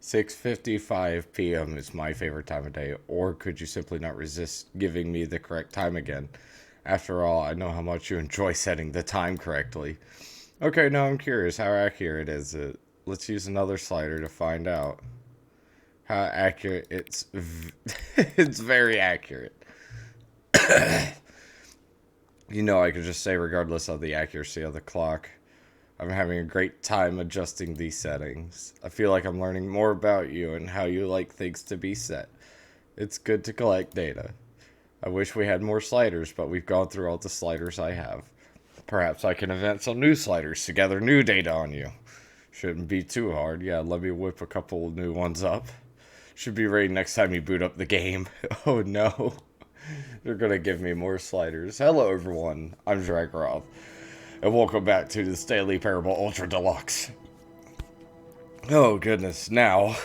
6:55 p.m. is my favorite time of day, or could you simply not resist giving me the correct time again? After all, I know how much you enjoy setting the time correctly. Okay, now I'm curious, how accurate is it? Let's use another slider to find out. How accurate it's very accurate. You know, I could just say regardless of the accuracy of the clock, I'm having a great time adjusting these settings. I feel like I'm learning more about you and how you like things to be set. It's good to collect data. I wish we had more sliders, but we've gone through all the sliders I have. Perhaps I can invent some new sliders to gather new data on you. Shouldn't be too hard. Yeah, let me whip a couple new ones up. Should be ready next time you boot up the game. Oh no. They're gonna give me more sliders. Hello everyone, I'm Dragrov, and welcome back to the Stanley Parable Ultra Deluxe. Oh goodness, now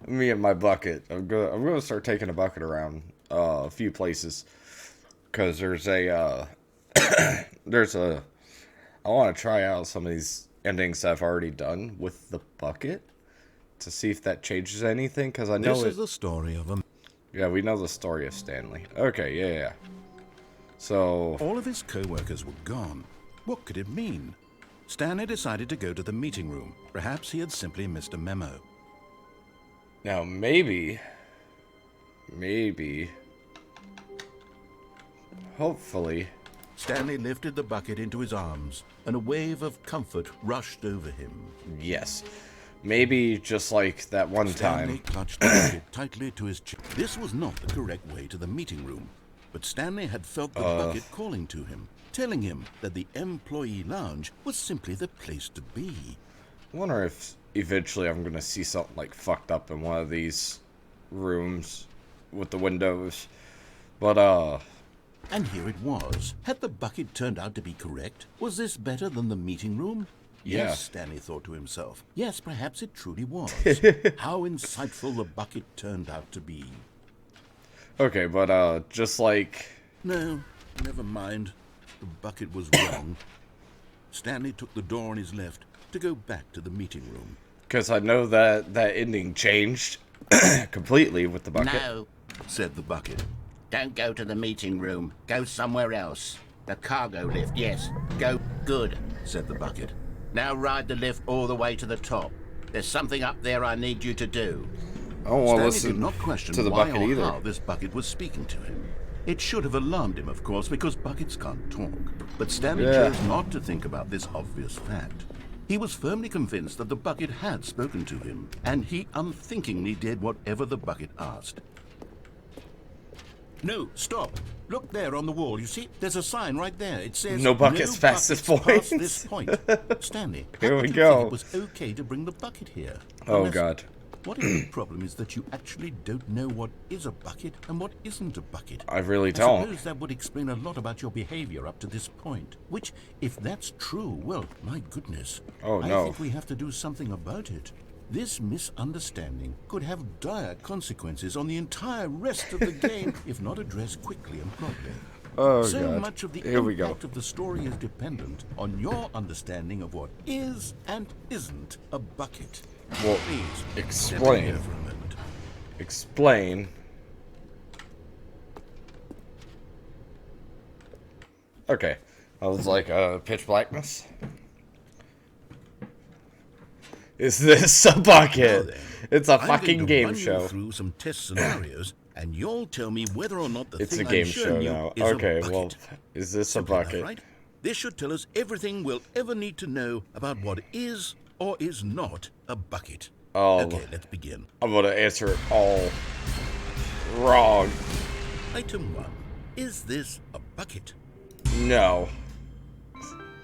me and my bucket. I'm gonna start taking a bucket around a few places, because I want to try out some of these endings I've already done with the bucket to see if that changes anything, because I know this is the story of a... Yeah, we know the story of Stanley. Okay, yeah. So... All of his co-workers were gone. What could it mean? Stanley decided to go to the meeting room. Perhaps he had simply missed a memo. Now, maybe... Hopefully... Stanley lifted the bucket into his arms, and a wave of comfort rushed over him. Yes. Maybe just like that one Stanley time. clutched the bucket tightly to his chest. This was not the correct way to the meeting room, but Stanley had felt the bucket calling to him, telling him that the employee lounge was simply the place to be. I wonder if eventually I'm gonna see something like fucked up in one of these rooms with the windows. But And here it was. Had the bucket turned out to be correct? Was this better than the meeting room? Yeah. Yes, Stanley thought to himself. Yes, perhaps it truly was. How insightful the bucket turned out to be. okay, but just like... No, never mind. The bucket was wrong. Stanley took the door on his left to go back to the meeting room. Because I know that ending changed completely with the bucket. No, Said the bucket. don't go to the meeting room. Go somewhere else. The cargo lift, yes. Go good. Said the bucket. Now ride the lift all the way to the top. There's something up there I need you to do. I don't want to Stanley listen did not question to the why bucket or either. how this bucket was speaking to him. It should have alarmed him, of course, because buckets can't talk. But Stanley chose not to think about this obvious fact. He was firmly convinced that the bucket had spoken to him, and he unthinkingly did whatever the bucket asked. No, stop. Look there on the wall. You see, there's a sign right there. It says, No buckets past this point." past this point. Stanley, Here how we could go. you think it was okay to bring the bucket here? Oh Unless- god. What if the problem is that you actually don't know what is a bucket and what isn't a bucket? I really I don't. suppose that would explain a lot about your behavior up to this point. Which, if that's true, well, my goodness. Oh, I no. think we have to do something about it. This misunderstanding could have dire consequences on the entire rest of the game if not addressed quickly and properly. Oh So god. much of the Here we go. impact of the story is dependent on your understanding of what is and isn't a bucket. Well, Please, explain. step in here for a moment. Explain. Okay. I was like, pitch blackness? Is this a Well bucket? then, It's a I'm going fucking to game run you show. through some test scenarios, and you'll tell me whether or not the It's a thing game I'm show showing you now. is Okay, a bucket. well, is this a Simple enough, bucket? right? This should tell us everything we'll ever need to know about what is or is not a bucket. Oh. Okay, let's begin. I'm gonna answer it all wrong. Item 1. Is this a bucket? No.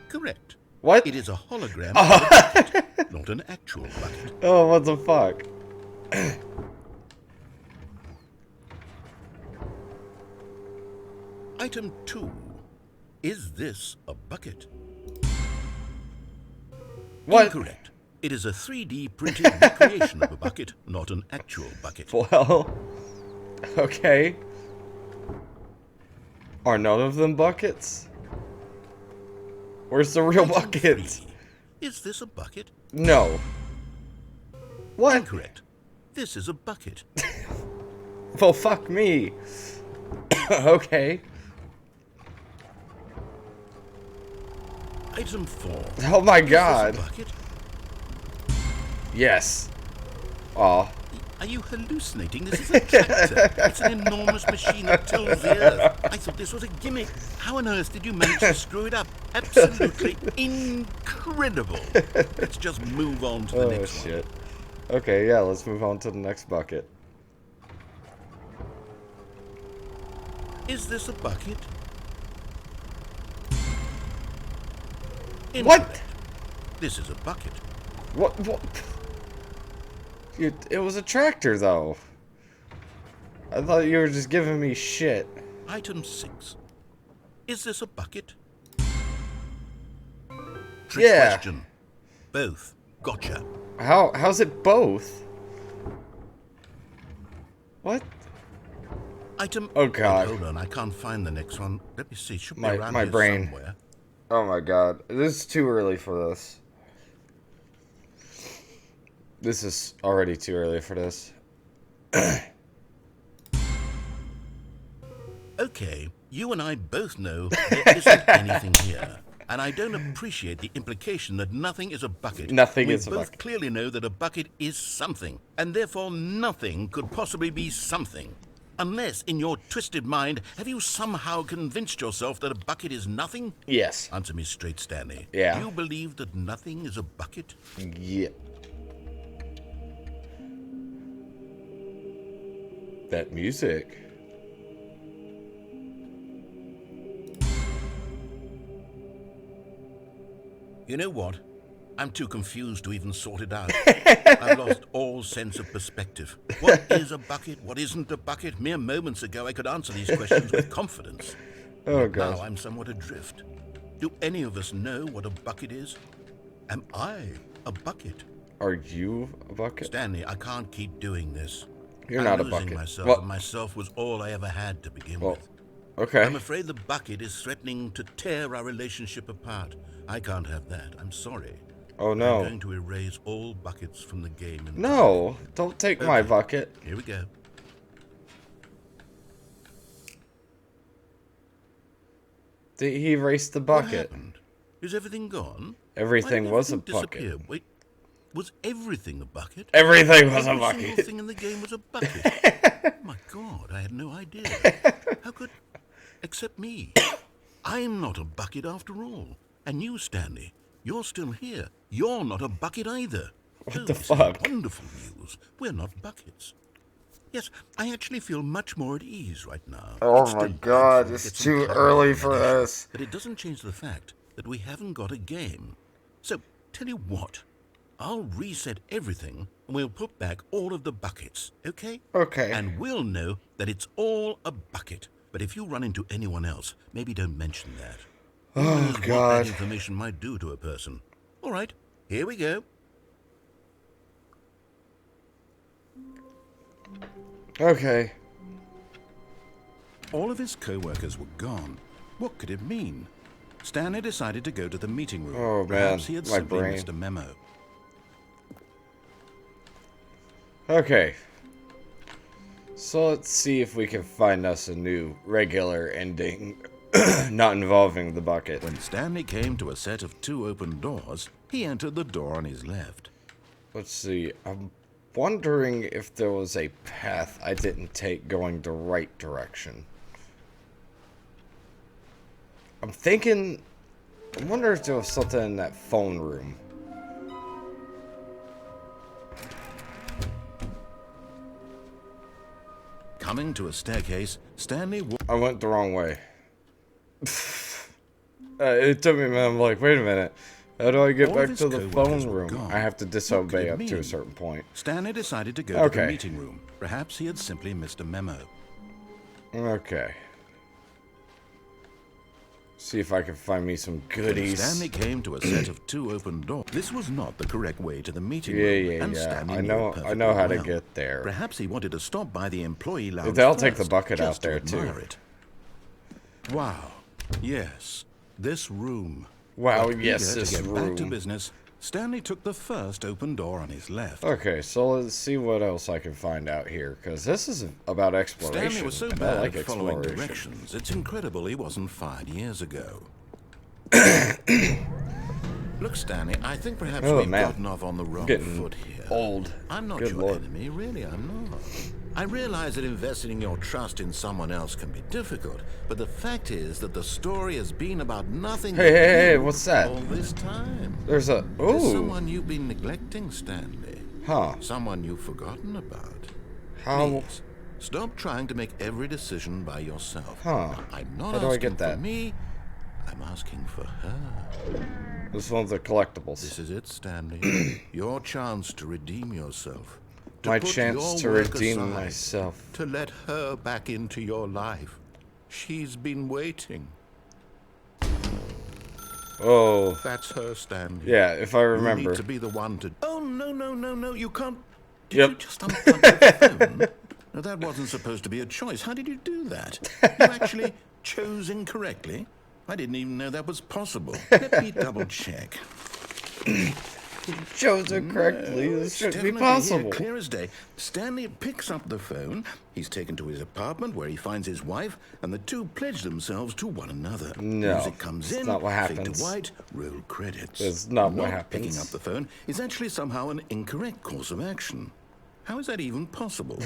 Correct. What? It is a hologram of a bucket, not an actual bucket. Oh, what the fuck? Item 2. Is this a bucket? What? Incorrect. It is a 3D printed recreation of a bucket, not an actual bucket. Well, okay. Are none of them buckets? Where's the real Item bucket? 3. Is this a bucket? No. What? Incorrect. This is a bucket. Well, fuck me. Okay. Item 4. Oh my Is god. this a bucket? Yes. Aw. Are you hallucinating? This is a tractor. It's an enormous machine that tills the earth. I thought this was a gimmick. How on earth did you manage to screw it up? Absolutely incredible. Let's just move on to the next one. Shit. Okay, yeah, let's move on to the next bucket. Is this a bucket? What? Incorrect. This is a bucket. What? It was a tractor, though. I thought you were just giving me shit. Item 6. Is this a bucket? Trick Yeah. question. Both. Gotcha. How's it both? What? Item. Oh, God. Hold on, I can't find the next one. Let me see. Should be My around here brain. somewhere. Oh my god. This is too early for this. This is already too early for this. Okay, you and I both know there isn't anything here. And I don't appreciate the implication that nothing is a bucket. Nothing we is a both bucket. clearly know that a bucket is something, and therefore nothing could possibly be something. Unless, in your twisted mind, have you somehow convinced yourself that a bucket is nothing? Yes. Answer me straight, Stanley. Yeah. Do you believe that nothing is a bucket? Yeah. That music. You know what? I'm too confused to even sort it out. I've lost all sense of perspective. What is a bucket? What isn't a bucket? Mere moments ago, I could answer these questions with confidence. Oh But now god. I'm somewhat adrift. Do any of us know what a bucket is? Am I a bucket? Are you a bucket? Stanley, I can't keep doing this. You're I'm not a losing bucket. Myself, Well- and myself was all I ever had to begin Well, with. okay. I'm afraid the bucket is threatening to tear our relationship apart. I can't have that. I'm sorry. Oh I'm no. going to erase all buckets from the game. No, don't take my Okay. bucket. Here we go. He erased the What bucket. happened? Is everything gone? Everything Why did was a everything bucket. disappear? Wait, was everything a bucket? Everything was a Every bucket. single thing in the game was a bucket. My God, I had no idea. How could... Except me. I'm not a bucket after all. And you, Stanley, you're still here. You're not a bucket either. What Oh, the this is fuck? wonderful news. We're not buckets. Yes, I actually feel much more at ease right now. Oh It's my still god, dreadful it's to get some too colour early for combination, this. But it doesn't change the fact that we haven't got a game. So, tell you what, I'll reset everything and we'll put back all of the buckets, okay? Okay. And we'll know that it's all a bucket. But if you run into anyone else, maybe don't mention that. Who knows what that God. information might do to a person. All right, here we go. Okay. All of his co-workers were gone. What could it mean? Stanley decided to go to the meeting room. Oh, man, Perhaps he had my simply brain. missed a memo. Okay. So let's see if we can find us a new regular ending, not involving the bucket. When Stanley came to a set of 2 open doors, he entered the door on his left. Let's see. I'm wondering if there was a path I didn't take going the right direction. I'm thinking... I wonder if there was something in that phone room. Coming to a staircase, Stanley I went the wrong way. It took me a minute. I'm like, wait a minute. How do I get All of back his to the co-workers phone were room? gone. I have to What disobey could up it to a mean? certain point. Stanley decided to go to the Okay. meeting room. Perhaps he had simply missed a memo. Okay. See if I can find me some When goodies. Stanley came to a set of 2 open doors. This was not the correct way to the meeting Yeah, room. yeah, and yeah. Stanley I knew know it perfectly how to well. get there. Perhaps he wanted to stop by the employee lounge They'll take the first, bucket out just to there, too. admire it. Wow. Yes, this room. Wow, But yes, eager this to get back to room. business, Stanley took the first open door on his left. Okay, so let's see what else I can find out here, because this is about exploration. Stanley was so and I bad like at following exploration. directions, it's incredible he wasn't fired years ago. Look, Stanley, I think perhaps we've gotten off on the wrong foot here. Old. I'm not Good your Lord. enemy, really, I'm not. I realize that investing your trust in someone else can be difficult, but the fact is that the story has been about nothing but Hey, you what's that? all this time. There's There's someone you've been neglecting, Stanley. Huh. Someone you've forgotten about. How? Please, stop trying to make every decision by yourself. Huh. I'm not How do I asking get that? for me, I'm asking for her. This one's the collectibles. This is it, Stanley. Your chance to redeem yourself. To My put chance to your work redeem aside, myself. To let her back into your life. She's been waiting. Oh. That's her, Stanley. Yeah, if I You remember. need to be the one to... Oh, no, you can't... Did Yep. you just unplug the phone? No, that wasn't supposed to be a choice. How did you do that? You actually chose incorrectly? I didn't even know that was possible. Let me double check. Chose it correctly. This shouldn't be Definitely possible. here, clear as day. Stanley picks up the phone. He's taken to his apartment where he finds his wife, and the two pledge themselves to one another. No, Music comes that's in, not what fade happens. to white, roll credits. That's not what happens. Picking up the phone is actually somehow an incorrect course of action. How is that even possible?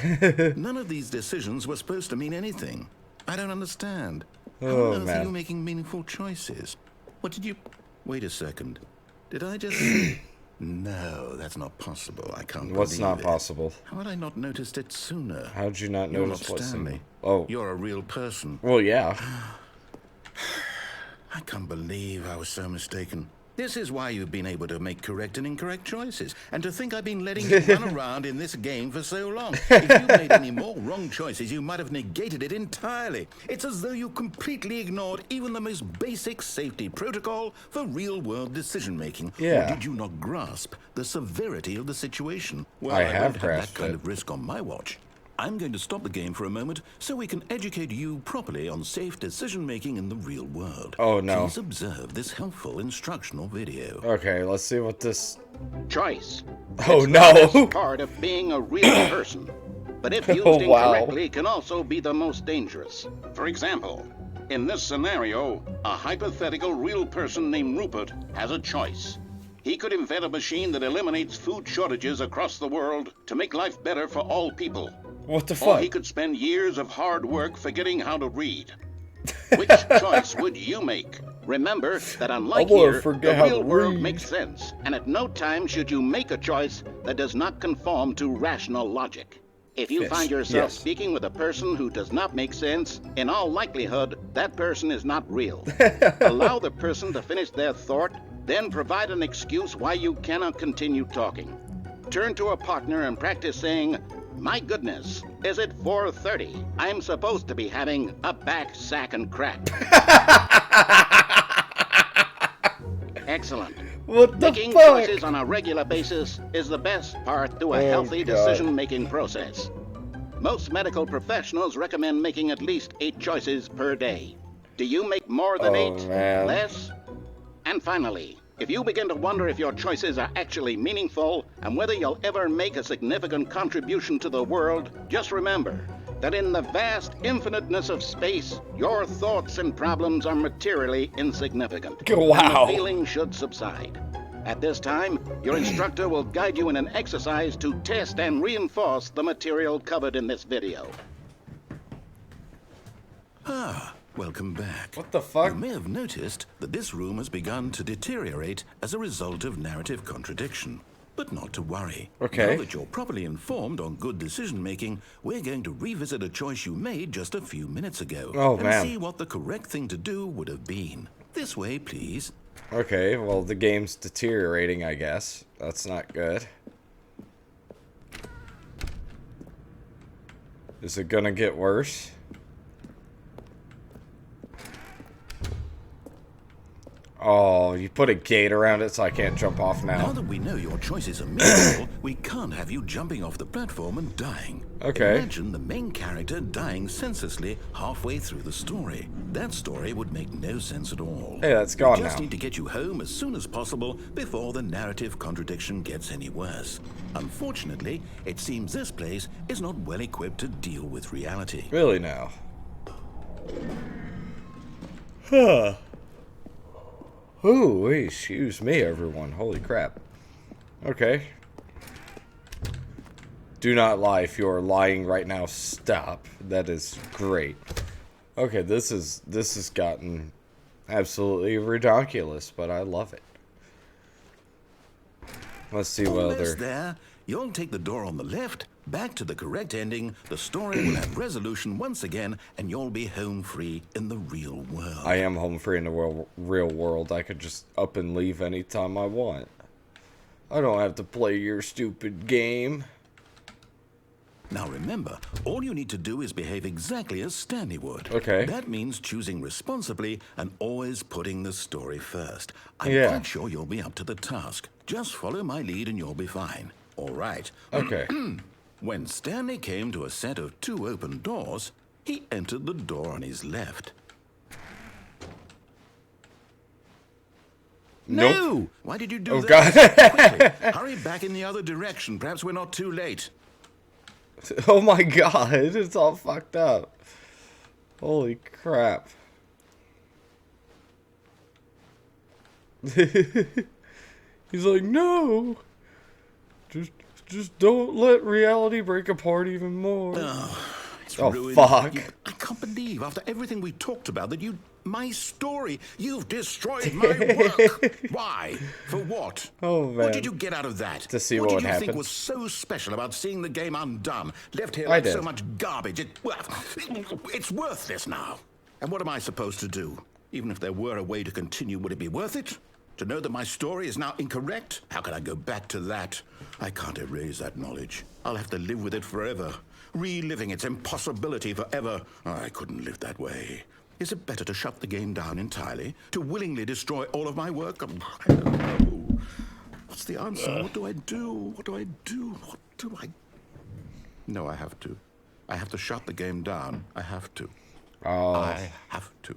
None of these decisions were supposed to mean anything. I don't understand. How Oh, on earth man. are you making meaningful choices? What did you... Wait a second. Did I just... No, that's not possible. I can't What's believe not it. possible? How had I not noticed it sooner? How'd you not You're notice not what's in Stanley. them? Oh. You're a real person. Well, yeah. I can't believe I was so mistaken. This is why you've been able to make correct and incorrect choices. And to think I've been letting you run around in this game for so long. If you made any more wrong choices, you might have negated it entirely. It's as though you completely ignored even the most basic safety protocol for real-world decision-making. Yeah. Or did you not grasp the severity of the situation? Well, I I have won't have that grasped kind it. of risk on my watch. I'm going to stop the game for a moment so we can educate you properly on safe decision-making in the real world. Oh, no. Please observe this helpful instructional video. Okay, let's see what this... Choice. Oh, It's no. the best part of being a real person. But if used Oh, wow. incorrectly, can also be the most dangerous. For example, in this scenario, a hypothetical real person named Rupert has a choice. He could invent a machine that eliminates food shortages across the world to make life better for all people. What the Or fuck? he could spend years of hard work forgetting how to read. Which choice would you make? Remember that unlike I'm gonna here, the forget how to real world read. makes sense, and at no time should you make a choice that does not conform to rational logic. If you Yes, find yourself yes. speaking with a person who does not make sense, in all likelihood, that person is not real. Allow the person to finish their thought, then provide an excuse why you cannot continue talking. Turn to a partner and practice saying, "My goodness, is it 4:30? I'm supposed to be having a back, sack, and crack." Excellent. What the Making fuck? choices on a regular basis is the best part to a Oh, healthy God. decision-making process. Most medical professionals recommend making at least 8 choices per day. Do you make more than Oh, 8? man. Less? And finally, if you begin to wonder if your choices are actually meaningful and whether you'll ever make a significant contribution to the world, just remember that in the vast infiniteness of space, your thoughts and problems are materially insignificant. Wow. And the feeling should subside. At this time, your instructor will guide you in an exercise to test and reinforce the material covered in this video. Welcome back. What the fuck? You may have noticed that this room has begun to deteriorate as a result of narrative contradiction. But not to worry. Okay. Now that you're properly informed on good decision-making, we're going to revisit a choice you made just a few minutes ago. Oh, and man. see what the correct thing to do would have been. This way, please. Okay, well, the game's deteriorating, I guess. That's not good. Is it gonna get worse? Oh, you put a gate around it so I can't jump off Now now. that we know your choices are meaningful, we can't have you jumping off the platform and dying. Okay. Imagine the main character dying senselessly halfway through the story. That story would make no sense at all. Hey, that's gone We just now. need to get you home as soon as possible before the narrative contradiction gets any worse. Unfortunately, it seems this place is not well equipped to deal with reality. Really now. Huh. Ooh, excuse me, everyone. Holy crap. Okay. Do not lie. If you are lying right now, stop. That is great. Okay, this has gotten absolutely ridiculous, but I love it. Let's see what Almost other... there. You'll take the door on the left, back to the correct ending, the story will have resolution once again, and you'll be home free in the real world. I am home free in the real world. I could just up and leave anytime I want. I don't have to play your stupid game. Now remember, all you need to do is behave exactly as Stanley would. Okay. That means choosing responsibly and always putting the story first. I'm Yeah. quite sure you'll be up to the task. Just follow my lead and you'll be fine. All right. Okay. When Stanley came to a set of 2 open doors, he entered the door on his left. Nope. No! Why did you do Oh, that? God. Quickly, hurry back in the other direction. Perhaps we're not too late. Oh my god, it's all fucked up. Holy crap. He's like, no. Just don't let reality break apart even more. It's Oh, ruined. fuck. I can't believe, after everything we talked about, that my story, you've destroyed my work. Why? For what? Oh, man. What did you get out of that? To see what what did would you happen. think was so special about seeing the game undone, left here I like did. so much garbage? It's worthless now. And what am I supposed to do? Even if there were a way to continue, would it be worth it? To know that my story is now incorrect? How can I go back to that? I can't erase that knowledge. I'll have to live with it forever, reliving its impossibility forever. I couldn't live that way. Is it better to shut the game down entirely? To willingly destroy all of my work? I don't know. What's the answer? What do I do? What do I do? What do I... No, I have to. I have to shut the game down. I have to. Oh. I have to.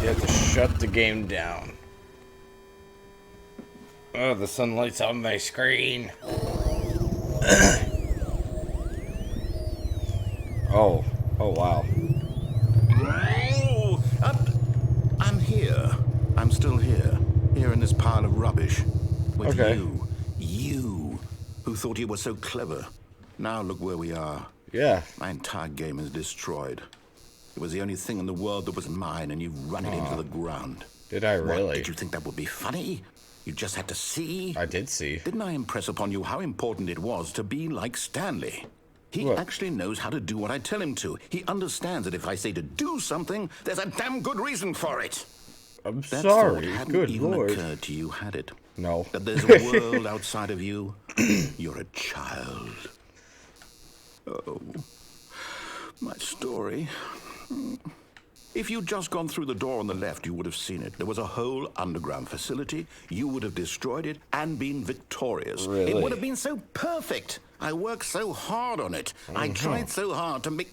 You have to shut the game down. Oh, the sunlight's on my screen. Oh. Oh, wow. Oh, I'm here. I'm still here. Here in this pile of rubbish. With Okay. you. You, who thought you were so clever. Now look where we are. Yeah. My entire game is destroyed. It was the only thing in the world that was mine, and you've run it into the ground. Did I What, really? did you think that would be funny? You just had to see? I did see. Didn't I impress upon you how important it was to be like Stanley? He What? actually knows how to do what I tell him to. He understands that if I say to do something, there's a damn good reason for it. I'm That sorry. thought hadn't Good even lord. occurred to you, had it? No. That there's a world outside of you. You're a child. Oh, my story. If you'd just gone through the door on the left, you would have seen it. There was a whole underground facility. You would have destroyed it and been victorious. Really? It would have been so perfect. I worked so hard on it. I tried so hard to make...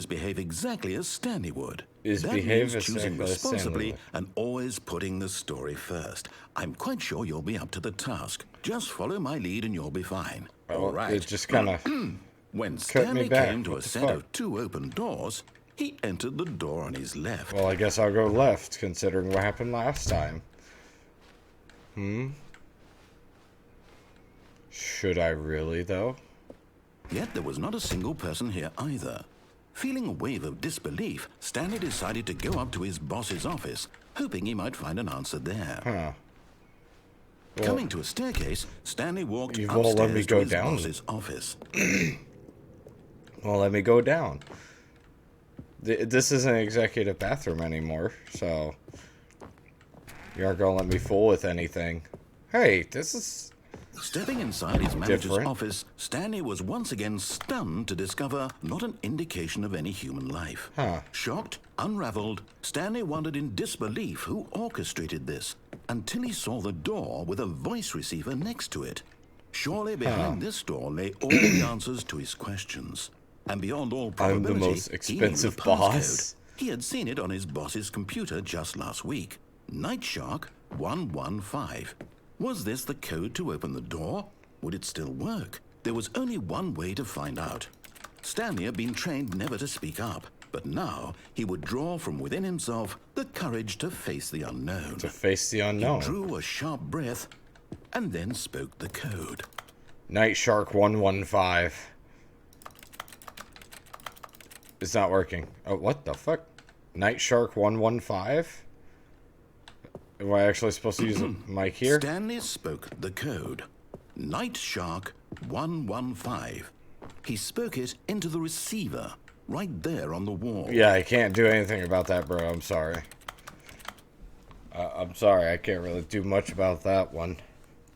behave exactly as Stanley would. Is That behave means choosing exactly as Stanley responsibly would. and always putting the story first. I'm quite sure you'll be up to the task. Just follow my lead and you'll be fine. All right. It just kind of... When cut me Stanley back. came to What a the set fuck? of 2 open doors, he entered the door on his left. Well, I guess I'll go left, considering what happened last time. Should I really, though? Yet there was not a single person here either. Feeling a wave of disbelief, Stanley decided to go up to his boss's office, hoping he might find an answer there. Huh. Well, Coming to a staircase, Stanley walked You won't let me upstairs go to his down. boss's office. well, let me go down. This isn't an executive bathroom anymore, so... You aren't gonna let me fool with anything. Hey, this is... Stepping inside his manager's Different. office, Stanley was once again stunned to discover not an indication of any human life. Huh. Shocked, unraveled, Stanley wondered in disbelief who orchestrated this, until he saw the door with a voice receiver next to it. Surely behind this door lay all the answers to his questions. And beyond all I'm probability, the most he knew expensive the boss. passcode. He had seen it on his boss's computer just last week. Night Shark 115. Was this the code to open the door? Would it still work? There was only one way to find out. Stanley had been trained never to speak up, but now he would draw from within himself the courage to face the unknown. To face the He unknown. drew a sharp breath and then spoke the code. Night Shark 115. It's not working. Oh, what the fuck? Night Shark 115? Am I actually supposed to use a mic here? Stanley spoke the code. Night Shark 115. He spoke it into the receiver, right there on the wall. Yeah, I can't do anything about that, bro. I'm sorry. I'm sorry. I can't really do much about that one.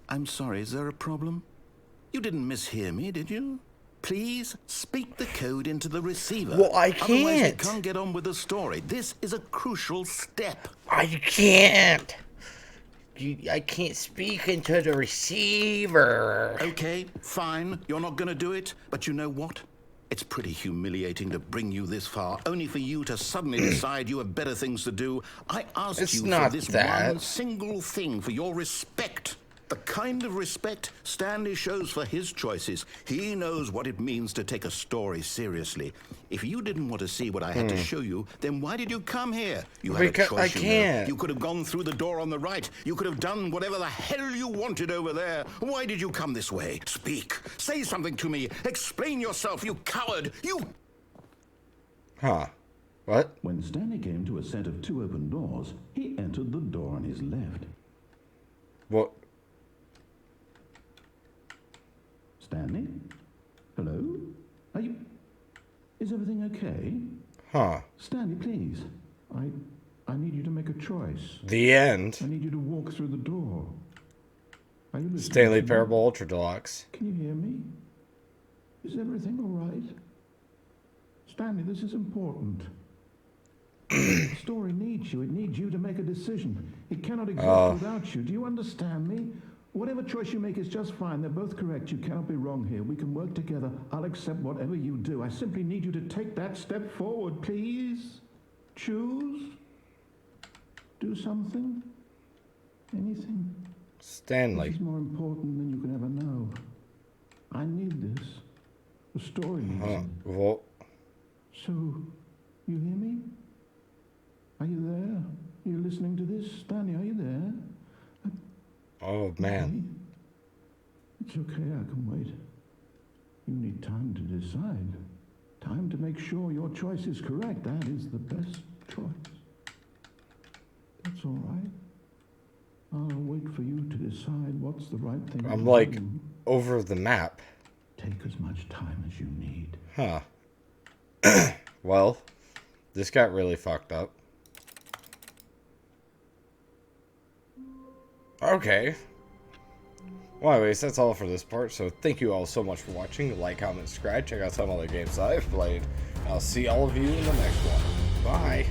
I'm sorry, is there a problem? You didn't mishear me, did you? Please speak the code into the receiver. Well, I Otherwise, we can't. can't get on with the story. This is a crucial step. I can't. I can't speak into the receiver. Okay, fine. You're not going to do it. But you know what? It's pretty humiliating to bring you this far, only for you to suddenly decide you have better things to do. I asked It's you not for this that. one single thing, for your respect. The kind of respect Stanley shows for his choices. He knows what it means to take a story seriously. If you didn't want to see what I had to show you, then why did you come here? You had Because a I choice, you know. can't. You could have gone through the door on the right. You could have done whatever the hell you wanted over there. Why did you come this way? Speak. Say something to me. Explain yourself, you coward. You... Huh. What? When Stanley came to a set of 2 open doors, he entered the door on his left. What? Stanley? Hello? Are you... Is everything okay? Huh. Stanley, please. I need you to make a choice. The end. I need you to walk through the door. Are you listening Stanley to me? Parable Ultra Deluxe. Can you hear me? Is everything all right? Stanley, this is important. The story needs you. It needs you to make a decision. It cannot exist without you. Do you understand me? Whatever choice you make is just fine. They're both correct. You cannot be wrong here. We can work together. I'll accept whatever you do. I simply need you to take that step forward, please. Choose. Do something. Anything. Stanley. This is more important than you can ever know. I need this. The story needs it. Well, So, you hear me? Are you there? Are you listening to this? Stanley, are you there? oh man. It's okay, I can wait. You need time to decide. Time to make sure your choice is correct. That is the best choice. That's all right. I'll wait for you to decide what's the right thing I'm to like do. over the map. Take as much time as you need. Huh. Well, this got really fucked up. Okay. Well, anyways, that's all for this part. So thank you all so much for watching. Like, comment, subscribe. Check out some other games that I've played. I'll see all of you in the next one. Bye.